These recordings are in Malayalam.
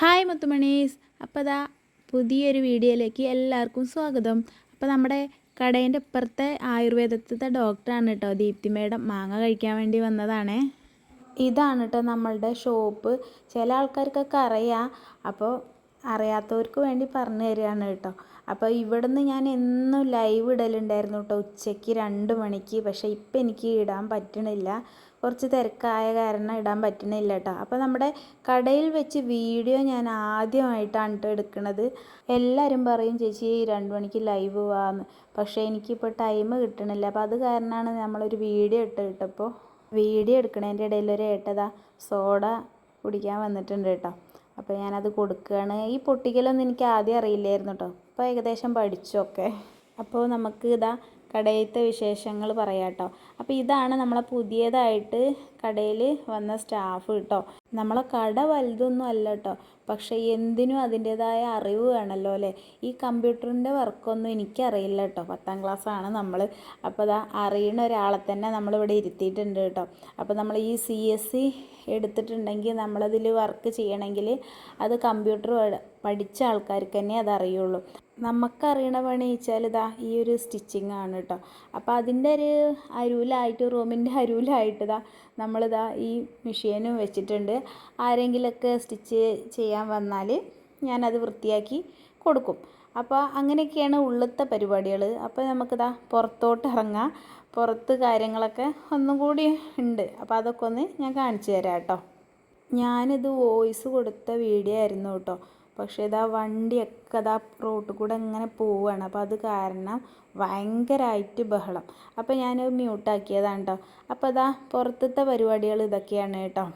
ഹായ് മുത്തുമണീസ്. അപ്പോൾ ദാ പുതിയൊരു വീഡിയോയിലേക്ക് എല്ലാവർക്കും സ്വാഗതം. അപ്പോൾ നമ്മുടെ കടേൻ്റെ ഇപ്പുറത്തെ ആയുർവേദത്തിൻ്റെ ഡോക്ടറാണ് കേട്ടോ ദീപ്തി മേഡം. മാങ്ങ കഴിക്കാൻ വേണ്ടി വന്നതാണേ. ഇതാണ് കേട്ടോ നമ്മളുടെ ഷോപ്പ്. ചില ആൾക്കാർക്കൊക്കെ അറിയാം, അപ്പോൾ അറിയാത്തവർക്ക് വേണ്ടി പറഞ്ഞു തരികയാണ് കേട്ടോ. അപ്പോൾ ഇവിടുന്ന് ഞാൻ എന്നും ലൈവ് ഇടലുണ്ടായിരുന്നു കേട്ടോ, ഉച്ചയ്ക്ക് 2 മണിക്ക്. പക്ഷേ ഇപ്പം എനിക്ക് ഇടാൻ പറ്റണില്ല, കുറച്ച് തിരക്കായ കാരണം ഇടാൻ പറ്റണില്ല കേട്ടോ. അപ്പോൾ നമ്മുടെ കടയിൽ വെച്ച് വീഡിയോ ഞാൻ ആദ്യമായിട്ടാണ് കേട്ടോ എടുക്കുന്നത്. എല്ലാവരും പറയും ചേച്ചി 2 മണിക്ക് ലൈവ് വാന്ന്, പക്ഷേ എനിക്കിപ്പോൾ ടൈം കിട്ടണില്ല. അപ്പോൾ അത് കാരണമാണ് നമ്മളൊരു വീഡിയോ ഇട്ടപ്പോൾ വീഡിയോ എടുക്കണതിൻ്റെ ഇടയിൽ ഒരു ഏട്ടതാ സോഡ കുടിക്കാൻ വന്നിട്ടുണ്ട് കേട്ടോ. അപ്പോൾ ഞാനത് കൊടുക്കുകയാണ്. ഈ പൊട്ടിക്കലൊന്നും എനിക്ക് ആദ്യം അറിയില്ലായിരുന്നു കേട്ടോ, ഇപ്പോൾ ഏകദേശം പഠിച്ചൊക്കെ. അപ്പോൾ നമുക്ക് ഇതാ കടയിലത്തെ വിശേഷങ്ങൾ പറയാം കേട്ടോ. അപ്പോൾ ഇതാണ് നമ്മളെ പുതിയതായിട്ട് കടയിൽ വന്ന സ്റ്റാഫ് കേട്ടോ. നമ്മളെ കട വലുതൊന്നും അല്ല കേട്ടോ, പക്ഷേ എന്തിനും അതിൻ്റേതായ അറിവ് വേണമല്ലോ അല്ലേ. ഈ കമ്പ്യൂട്ടറിൻ്റെ വർക്കൊന്നും എനിക്കറിയില്ല കേട്ടോ, 10ാം ക്ലാസ്സാണ് നമ്മൾ. അപ്പോൾ അതാ അറിയണ ഒരാളെ തന്നെ നമ്മളിവിടെ ഇരുത്തിയിട്ടുണ്ട് കേട്ടോ. അപ്പോൾ നമ്മൾ ഈ CSC എടുത്തിട്ടുണ്ടെങ്കിൽ നമ്മളതിൽ വർക്ക് ചെയ്യണമെങ്കിൽ അത് കമ്പ്യൂട്ടർ പഠിച്ച ആൾക്കാർക്ക് തന്നെ അതറിയുള്ളൂ. നമുക്കറിയണ പണി വെച്ചാൽ ഇതാ ഈ ഒരു സ്റ്റിച്ചിങ് ആണ് കേട്ടോ. അപ്പോൾ അതിൻ്റെ ഒരു അരുവിലായിട്ട്, റൂമിൻ്റെ അരുവിലായിട്ട് ഇതാ നമ്മളിതാ ഈ മെഷീനും വെച്ചിട്ടുണ്ട്. ആരെങ്കിലുമൊക്കെ സ്റ്റിച്ച് ചെയ്യാൻ വന്നാൽ ഞാനത് വൃത്തിയാക്കി കൊടുക്കും. അപ്പോൾ അങ്ങനെയൊക്കെയാണ് ഉള്ളത്തെ പരിപാടികൾ. അപ്പോൾ നമുക്കിതാ പുറത്തോട്ട് ഇറങ്ങാം. പുറത്ത് കാര്യങ്ങളൊക്കെ ഒന്നും കൂടി ഉണ്ട്. അപ്പോൾ അതൊക്കെ ഒന്ന് ഞാൻ കാണിച്ചു തരാം കേട്ടോ. ഞാനിത് വോയിസ് കൊടുത്ത വീഡിയോ ആയിരുന്നു കേട്ടോ, പക്ഷേ ഇതാ വണ്ടിയൊക്കെ ഇതാ റോട്ടിൽ കൂടെ ഇങ്ങനെ പോവുകയാണ്. അപ്പോൾ അത് കാരണം ഭയങ്കരമായിട്ട് ബഹളം. അപ്പോൾ ഞാൻ മ്യൂട്ടാക്കിയതാണ് കേട്ടോ. അപ്പോൾ ഇതാ പുറത്തത്തെ പരിപാടികൾ ഇതൊക്കെയാണ് കേട്ടോ.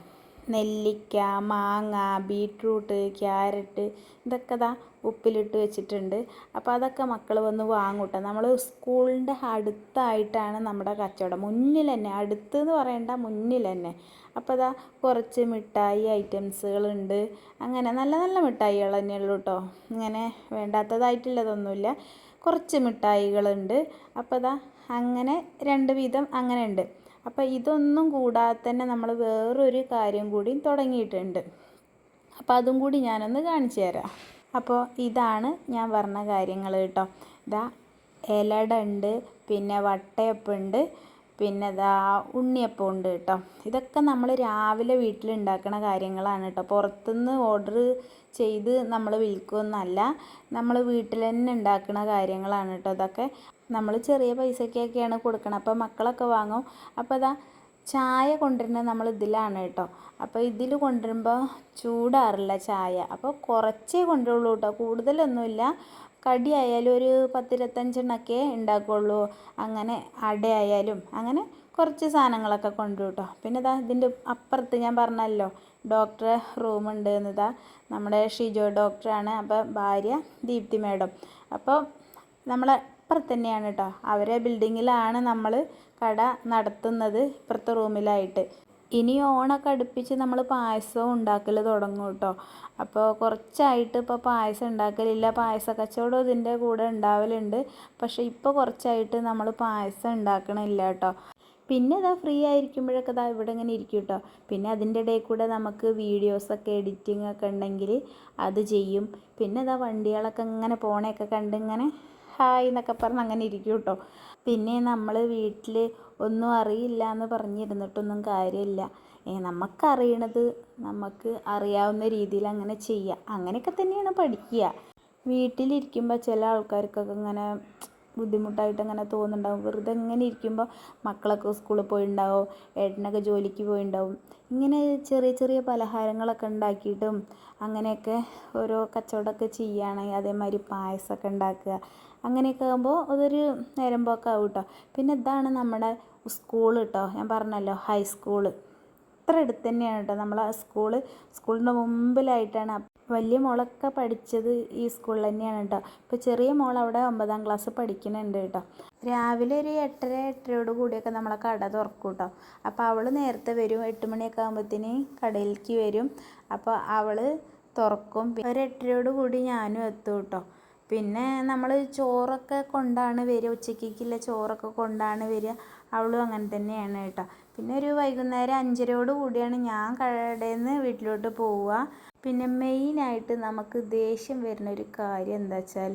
നെല്ലിക്ക, മാങ്ങ, ബീട്രൂട്ട്, ക്യാരറ്റ് ഇതൊക്കെ ഇതാ ഉപ്പിലിട്ട് വെച്ചിട്ടുണ്ട്. അപ്പോൾ അതൊക്കെ മക്കൾ വന്ന് വാങ്ങൂട്ടോ. നമ്മൾ സ്കൂളിൻ്റെ അടുത്തായിട്ടാണ് നമ്മുടെ കച്ചവടം, മുന്നിൽ തന്നെ, അടുത്തെന്ന് പറയണ്ട, മുന്നിൽ തന്നെ. അപ്പോൾ അതാ കുറച്ച് മിഠായി ഐറ്റംസുകളുണ്ട്. അങ്ങനെ നല്ല നല്ല മിഠായികൾ തന്നെയുള്ളൂ കേട്ടോ, ഇങ്ങനെ വേണ്ടാത്തതായിട്ടുള്ളതൊന്നുമില്ല. കുറച്ച് മിഠായികളുണ്ട്. അപ്പോൾ അതാ അങ്ങനെ 2 വീതം അങ്ങനെ ഉണ്ട്. അപ്പോൾ ഇതൊന്നും കൂടാതെ തന്നെ നമ്മൾ വേറൊരു കാര്യം കൂടി തുടങ്ങിയിട്ടുണ്ട്. അപ്പോൾ അതും കൂടി ഞാനൊന്ന് കാണിച്ചു തരാം. അപ്പോൾ ഇതാണ് ഞാൻ പറഞ്ഞ കാര്യങ്ങൾ കേട്ടോ. ഇതാ ഇലട ഉണ്ട്, പിന്നെ വട്ടയപ്പമുണ്ട്, പിന്നെ ഇതാ ഉണ്ണിയപ്പം ഉണ്ട് കേട്ടോ. ഇതൊക്കെ നമ്മൾ രാവിലെ വീട്ടിലുണ്ടാക്കുന്ന കാര്യങ്ങളാണ് കേട്ടോ. പുറത്തുനിന്ന് ഓർഡർ ചെയ്ത് നമ്മൾ വിൽക്കുകയൊന്നുമല്ല, നമ്മൾ വീട്ടിൽ തന്നെ ഉണ്ടാക്കുന്ന കാര്യങ്ങളാണ് കേട്ടോ. ഇതൊക്കെ നമ്മൾ ചെറിയ പൈസക്കൊക്കെയാണ് കൊടുക്കണം. അപ്പോൾ മക്കളൊക്കെ വാങ്ങും. അപ്പോൾ ഇതാ ചായ കൊണ്ടുവരുന്നത് നമ്മൾ ഇതിലാണ് കേട്ടോ. അപ്പോൾ ഇതിൽ കൊണ്ടുവരുമ്പോൾ ചൂടാറില്ല ചായ. അപ്പോൾ കുറച്ചേ കൊണ്ടുവരുള്ളൂ കേട്ടോ, കൂടുതലൊന്നുമില്ല. കടിയായാലും ഒരു 10-25 ഉണ്ടാക്കുകയുള്ളൂ. അങ്ങനെ അടയായാലും അങ്ങനെ കുറച്ച് സാധനങ്ങളൊക്കെ കൊണ്ടുവരും കേട്ടോ. പിന്നെ ഇതാ ഇതിൻ്റെ അപ്പുറത്ത് ഞാൻ പറഞ്ഞല്ലോ ഡോക്ടറെ റൂമുണ്ട് എന്നതാ നമ്മുടെ ഷിജോ ഡോക്ടറാണ്. അപ്പോൾ ഭാര്യ ദീപ്തി മേഡം. അപ്പോൾ നമ്മളെ അപ്പുറത്ത് തന്നെയാണ് കേട്ടോ, അവരെ ബിൽഡിങ്ങിലാണ് നമ്മൾ കട നടത്തുന്നത്, ഇപ്പുറത്തെ റൂമിലായിട്ട്. ഇനി ഓണൊക്കെ അടുപ്പിച്ച് നമ്മൾ പായസവും ഉണ്ടാക്കൽ തുടങ്ങും കേട്ടോ. അപ്പോൾ കുറച്ചായിട്ട് ഇപ്പോൾ പായസം ഉണ്ടാക്കലില്ല. പായസ കച്ചവടം ഇതിൻ്റെ കൂടെ ഉണ്ടാവലുണ്ട്, പക്ഷേ ഇപ്പോൾ കുറച്ചായിട്ട് നമ്മൾ പായസം ഉണ്ടാക്കണില്ല കേട്ടോ. പിന്നെ ഇതാ ഫ്രീ ആയിരിക്കുമ്പോഴൊക്കെ ഇതാ ഇവിടെ ഇങ്ങനെ ഇരിക്കും കേട്ടോ. പിന്നെ അതിൻ്റെ ഇടയിൽ കൂടെ നമുക്ക് വീഡിയോസൊക്കെ എഡിറ്റിംഗ് ഒക്കെ ഉണ്ടെങ്കിൽ അത് ചെയ്യും. പിന്നെ ഇതാ വണ്ടികളൊക്കെ ഇങ്ങനെ പോണയൊക്കെ കണ്ട് ഇങ്ങനെ ഹായ് എന്നൊക്കെ പറഞ്ഞ് അങ്ങനെ ഇരിക്കും കേട്ടോ. പിന്നെ നമ്മൾ വീട്ടിൽ ഒന്നും അറിയില്ല എന്ന് പറഞ്ഞിരുന്നിട്ടൊന്നും കാര്യമില്ല. നമുക്കറിയണത് നമുക്ക് അറിയാവുന്ന രീതിയിൽ അങ്ങനെ ചെയ്യുക, അങ്ങനെയൊക്കെ തന്നെയാണ് പഠിക്കുക. വീട്ടിലിരിക്കുമ്പോൾ ചില ആൾക്കാർക്കൊക്കെ ഇങ്ങനെ ബുദ്ധിമുട്ടായിട്ട് അങ്ങനെ തോന്നുന്നുണ്ടാവും. വെറുതെ ഇങ്ങനെ ഇരിക്കുമ്പോൾ മക്കളൊക്കെ സ്കൂളിൽ പോയിട്ടുണ്ടാവും, ഏട്ടനൊക്കെ ജോലിക്ക് പോയിട്ടുണ്ടാവും. ഇങ്ങനെ ചെറിയ ചെറിയ പലഹാരങ്ങളൊക്കെ ഉണ്ടാക്കിയിട്ടും അങ്ങനെയൊക്കെ ഓരോ കച്ചവടമൊക്കെ ചെയ്യുകയാണെങ്കിൽ, അതേമാതിരി പായസമൊക്കെ ഉണ്ടാക്കുക, അങ്ങനെയൊക്കെ ആകുമ്പോൾ അതൊരു നേരം പോക്കാവും കേട്ടോ. പിന്നെ ഇതാണ് നമ്മുടെ സ്കൂൾ കേട്ടോ. ഞാൻ പറഞ്ഞല്ലോ ഹൈസ്കൂള് അത്ര അടുത്ത് തന്നെയാണ് കേട്ടോ നമ്മളെ സ്കൂളിൻ്റെ മുമ്പിലായിട്ടാണ്. വലിയ മോളൊക്കെ പഠിച്ചത് ഈ സ്കൂളിൽ തന്നെയാണ് കേട്ടോ. ഇപ്പോൾ ചെറിയ മോൾ അവിടെ 9ാം ക്ലാസ് പഠിക്കുന്നുണ്ട് കേട്ടോ. രാവിലെ ഒരു 8:30 കൂടിയൊക്കെ നമ്മളെ കട തുറക്കും കേട്ടോ. അപ്പോൾ അവൾ നേരത്തെ വരും, 8 മണിയൊക്കെ ആകുമ്പോഴത്തേന് കടയിലേക്ക് വരും. അപ്പോൾ അവൾ തുറക്കും. ഒരു 8:30 കൂടി ഞാനും എത്തും കേട്ടോ. പിന്നെ നമ്മൾ ചോറൊക്കെ കൊണ്ടാണ് വരിക, ഉച്ചയ്ക്കുള്ള ചോറൊക്കെ കൊണ്ടാണ് വരിക. അവളും അങ്ങനെ തന്നെയാണ് കേട്ടോ. പിന്നെ ഒരു വൈകുന്നേരം 5:30 കൂടിയാണ് ഞാൻ കടയിൽ നിന്ന് വീട്ടിലോട്ട് പോവുക. പിന്നെ മെയിനായിട്ട് നമുക്ക് ദേഷ്യം വരുന്ന ഒരു കാര്യം എന്താ വെച്ചാൽ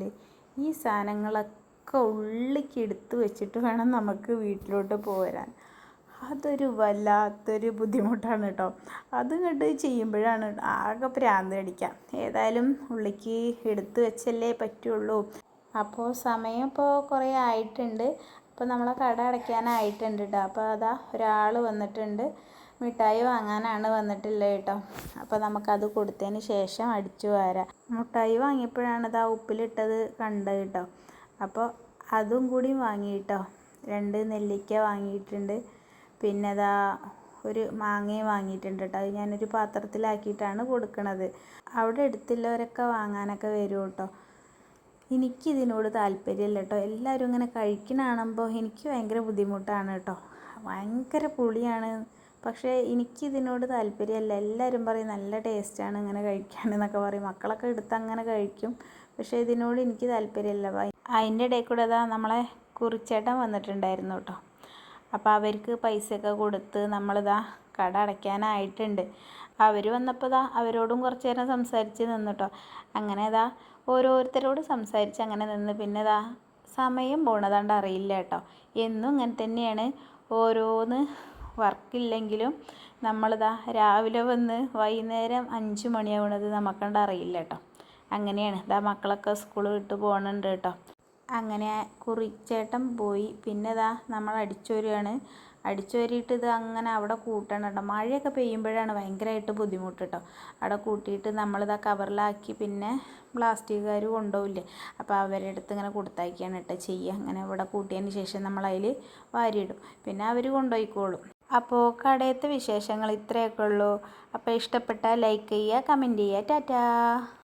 ഈ സാധനങ്ങളൊക്കെ ഉള്ളിലേക്ക് എടുത്ത് വെച്ചിട്ട് വേണം നമുക്ക് വീട്ടിലോട്ട് പോരാൻ. അതൊരു വല്ലാത്തൊരു ബുദ്ധിമുട്ടാണ് കേട്ടോ. അത് കണ്ട് ചെയ്യുമ്പോഴാണ് ആകെ ഭ്രാന്ത് അടിക്കുക. ഏതായാലും ഉള്ളിലേക്ക് എടുത്ത് വെച്ചല്ലേ പറ്റുള്ളൂ. അപ്പോൾ സമയം ഇപ്പോൾ കുറേ ആയിട്ടുണ്ട്. അപ്പോൾ നമ്മളെ കട അടയ്ക്കാനായിട്ടുണ്ട് കേട്ടോ. അപ്പോൾ അതാ ഒരാൾ വന്നിട്ടുണ്ട്, മിഠായി വാങ്ങാനാണ് വന്നിട്ടുള്ളത് കേട്ടോ. അപ്പോൾ നമുക്കത് കൊടുത്തതിന് ശേഷം അടിച്ചു വരാം. മിഠായി വാങ്ങിയപ്പോഴാണ് ഇതാ ഉപ്പിലിട്ടത് കണ്ടത് കേട്ടോ. അപ്പോൾ അതും കൂടി വാങ്ങി കേട്ടോ. 2 നെല്ലിക്ക വാങ്ങിയിട്ടുണ്ട്. പിന്നെ അതാ ഒരു മാങ്ങയും വാങ്ങിയിട്ടുണ്ട് കേട്ടോ. അത് ഞാനൊരു പാത്രത്തിലാക്കിയിട്ടാണ് കൊടുക്കണത്. അവിടെ അടുത്തുള്ളവരൊക്കെ വാങ്ങാനൊക്കെ വരും കേട്ടോ. എനിക്കിതിനോട് താല്പര്യമില്ല കേട്ടോ. എല്ലാവരും ഇങ്ങനെ കഴിക്കണ കാണുമ്പോൾ എനിക്ക് ഭയങ്കര ബുദ്ധിമുട്ടാണ് കേട്ടോ. ഭയങ്കര പുളിയാണ്. പക്ഷേ എനിക്കിതിനോട് താല്പര്യമല്ല. എല്ലാവരും പറയും നല്ല ടേസ്റ്റാണ് ഇങ്ങനെ കഴിക്കാനെന്നൊക്കെ പറയും. മക്കളൊക്കെ എടുത്ത് അങ്ങനെ കഴിക്കും. പക്ഷേ ഇതിനോട് എനിക്ക് താല്പര്യമല്ല. അതിൻ്റെ ഇടയിൽ കൂടെ അതാ നമ്മളെ കുറിച്ചേട്ടൻ വന്നിട്ടുണ്ടായിരുന്നു കേട്ടോ. അപ്പോൾ അവർക്ക് പൈസയൊക്കെ കൊടുത്ത് നമ്മളിതാ കട അടയ്ക്കാനായിട്ടുണ്ട്. അവർ വന്നപ്പോൾ ഇതാ അവരോടും കുറച്ച് നേരം സംസാരിച്ച് നിന്നു കേട്ടോ. അങ്ങനെ ഇതാ ഓരോരുത്തരോട് സംസാരിച്ച് അങ്ങനെ നിന്ന് പിന്നെ ഇതാ സമയം പോണതാണ്ട് അറിയില്ല കേട്ടോ. എന്നും ഇങ്ങനെ തന്നെയാണ്. ഓരോന്ന് വർക്കില്ലെങ്കിലും നമ്മളിതാ രാവിലെ വന്ന് വൈകുന്നേരം 5 മണിയാവണത് നമുക്കണ്ട് അറിയില്ല കേട്ടോ. അങ്ങനെയാണ്. ഇതാ മക്കളൊക്കെ സ്കൂൾ വിട്ട് പോകണുണ്ട് കേട്ടോ. അങ്ങനെ കുറിച്ചേട്ടൻ പോയി. പിന്നെ ഇതാ നമ്മൾ അടിച്ചോരുകയാണ്. അടിച്ചോരിയിട്ട് ഇത് അങ്ങനെ അവിടെ കൂട്ടണം കേട്ടോ. മഴയൊക്കെ പെയ്യുമ്പോഴാണ് ഭയങ്കരമായിട്ട് ബുദ്ധിമുട്ട് കേട്ടോ. അവിടെ കൂട്ടിയിട്ട് നമ്മളിതാ കവറിലാക്കി പിന്നെ പ്ലാസ്റ്റിക്കുകാർ കൊണ്ടുപോകില്ലേ, അപ്പോൾ അവരുടെ അടുത്ത് ഇങ്ങനെ കൊടുത്തയക്കുകയാണ് കേട്ടോ ചെയ്യുക. അങ്ങനെ ഇവിടെ കൂട്ടിയതിന് ശേഷം നമ്മളതിൽ വാരിയിടും. പിന്നെ അവർ കൊണ്ടുപോയിക്കോളും. അപ്പോൾ കടയത്തെ വിശേഷങ്ങൾ ഇത്രയൊക്കെ ഉള്ളൂ. അപ്പോൾ ഇഷ്ടപ്പെട്ടാൽ ലൈക്ക് ചെയ്യുക, കമൻറ്റ് ചെയ്യുക. ടാറ്റാ.